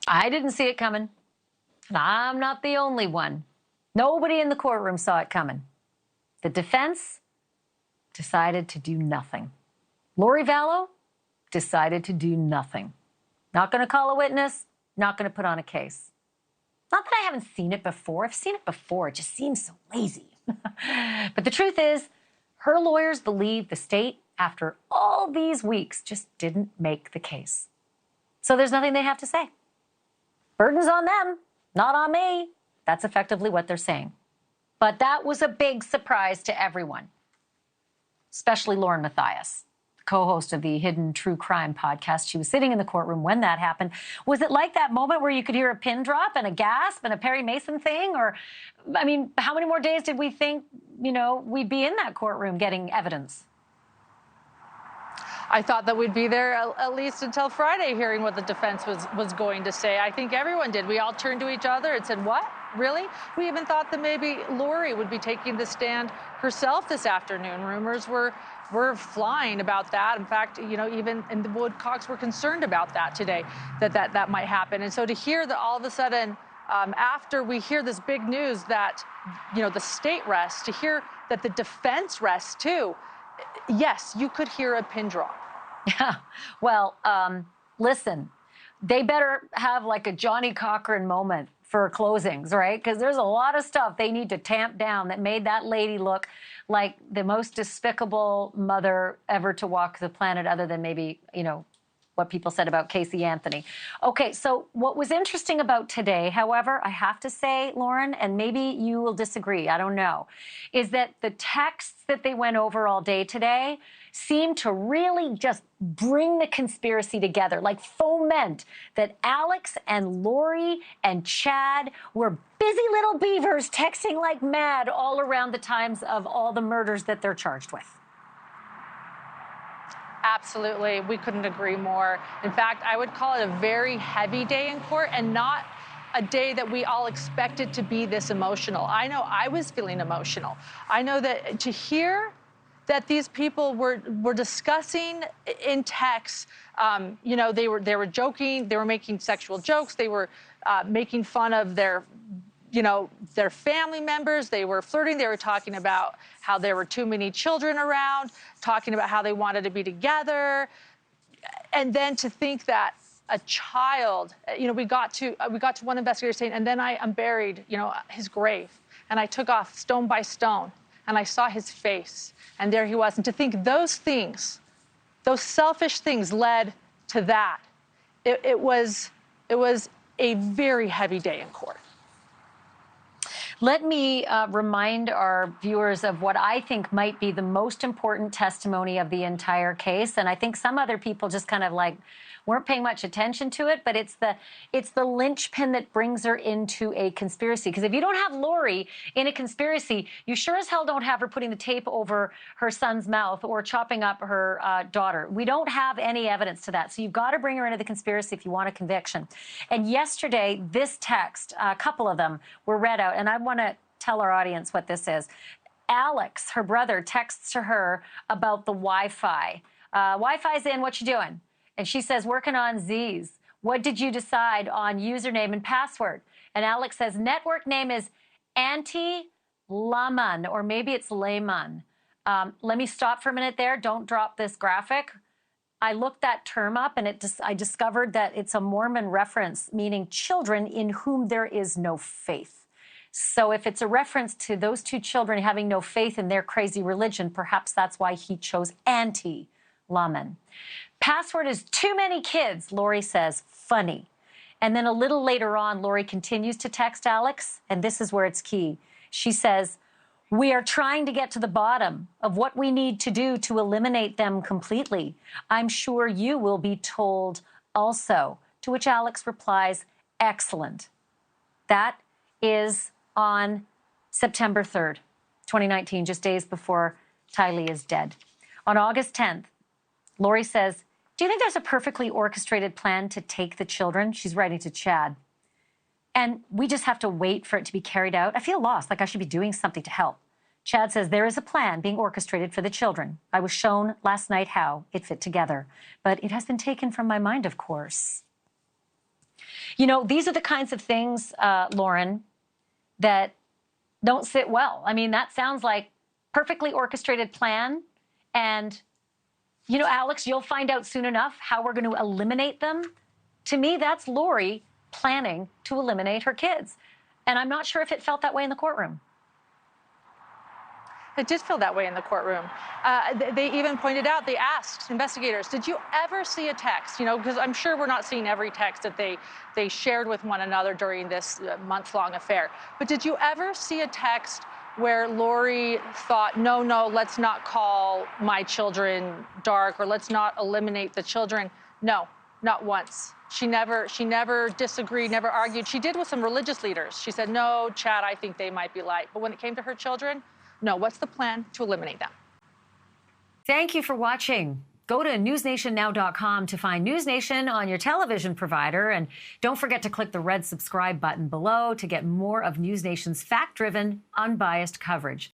I didn't see it coming, and I'm not the only one. Nobody in the courtroom saw it coming. The defense decided to do nothing. Lori Vallow decided to do nothing. Not going to call a witness, not going to put on a case. Not that I haven't seen it before. I've seen it before. It just seems so lazy. But the truth is, her lawyers believe the state, after all these weeks, just didn't make the case. So there's nothing they have to say. Burden's on them, not on me. That's effectively what they're saying. But that was a big surprise to everyone, especially Lauren Matthias, co-host of the Hidden True Crime podcast. She was sitting in the courtroom when that happened. Was it like that moment where you could hear a pin drop and a gasp and a Perry Mason thing? Or, I mean, how many more days did we think, we'd be in that courtroom getting evidence? I thought that we'd be there at least until Friday, hearing what the defense was going to say. I think everyone did. We all turned to each other and said, what? Really? We even thought that maybe Lori would be taking the stand herself this afternoon. Rumors were flying about that. In fact, even in the Woodcocks were concerned about that today, that might happen. And so to hear that all of a sudden, after we hear this big news that, the state rests, to hear that the defense rests too, yes, you could hear a pin drop. Yeah. Well, listen, they better have like a Johnny Cochran moment for closings, right? Because there's a lot of stuff they need to tamp down that made that lady look like the most despicable mother ever to walk the planet, other than maybe, what people said about Casey Anthony. Okay, so what was interesting about today, however, I have to say, Lauren, and maybe you will disagree, I don't know, is that the texts that they went over all day today seemed to really just bring the conspiracy together, like foment that Alex and Lori and Chad were busy little beavers texting like mad all around the times of all the murders that they're charged with. Absolutely. We couldn't agree more. In fact, I would call it a very heavy day in court, and not a day that we all expected to be this emotional. I know I was feeling emotional. I know that to hear that these people were discussing in text, they were joking, they were making sexual jokes, they were making fun of their family members, they were flirting, they were talking about how there were too many children around, talking about how they wanted to be together. And then to think that a child, we got to one investigator saying, and then I unburied, his grave, and I took off stone by stone, and I saw his face, and there he was. And to think those things, those selfish things led to that. It was a very heavy day in court. Let me remind our viewers of what I think might be the most important testimony of the entire case. And I think some other people just kind of weren't paying much attention to it, but it's the linchpin that brings her into a conspiracy. Because if you don't have Lori in a conspiracy, you sure as hell don't have her putting the tape over her son's mouth or chopping up her daughter. We don't have any evidence to that. So you've got to bring her into the conspiracy if you want a conviction. And yesterday, this text, a couple of them were read out, and I want to tell our audience what this is. Alex, her brother, texts to her about the Wi-Fi. Wi-Fi's in, what you doing? And she says, working on Z's. What did you decide on username and password? And Alex says, network name is Auntie Laman, or maybe it's Layman. Let me stop for a minute there. Don't drop this graphic. I looked that term up, and I discovered that it's a Mormon reference, meaning children in whom there is no faith. So if it's a reference to those two children having no faith in their crazy religion, perhaps that's why he chose Auntie Laman. Password is too many kids, Lori says, funny. And then a little later on, Lori continues to text Alex, and this is where it's key. She says, we are trying to get to the bottom of what we need to do to eliminate them completely. I'm sure you will be told also. To which Alex replies, excellent. That is on September 3rd, 2019, just days before Tylee is dead. On August 10th, Lori says, do you think there's a perfectly orchestrated plan to take the children? She's writing to Chad. And we just have to wait for it to be carried out. I feel lost, like I should be doing something to help. Chad says, there is a plan being orchestrated for the children. I was shown last night how it fit together, but it has been taken from my mind, of course. You know, these are the kinds of things, Lauren, that don't sit well. I mean, that sounds like perfectly orchestrated plan. And, you know, Alex, you'll find out soon enough how we're going to eliminate them. To me, that's Lori planning to eliminate her kids. And I'm not sure if it felt that way in the courtroom. It did feel that way in the courtroom. They even pointed out, they asked investigators, did you ever see a text? You know, because I'm sure we're not seeing every text that they shared with one another during this month-long affair. But did you ever see a text where Lori thought, no, let's not call my children dark, or let's not eliminate the children? No, not once. She never disagreed, never argued. She did with some religious leaders. She said, no, Chad, I think they might be light. But when it came to her children, no, what's the plan to eliminate them? Thank you for watching. Go to newsnationnow.com to find NewsNation on your television provider. And don't forget to click the red subscribe button below to get more of NewsNation's fact-driven, unbiased coverage.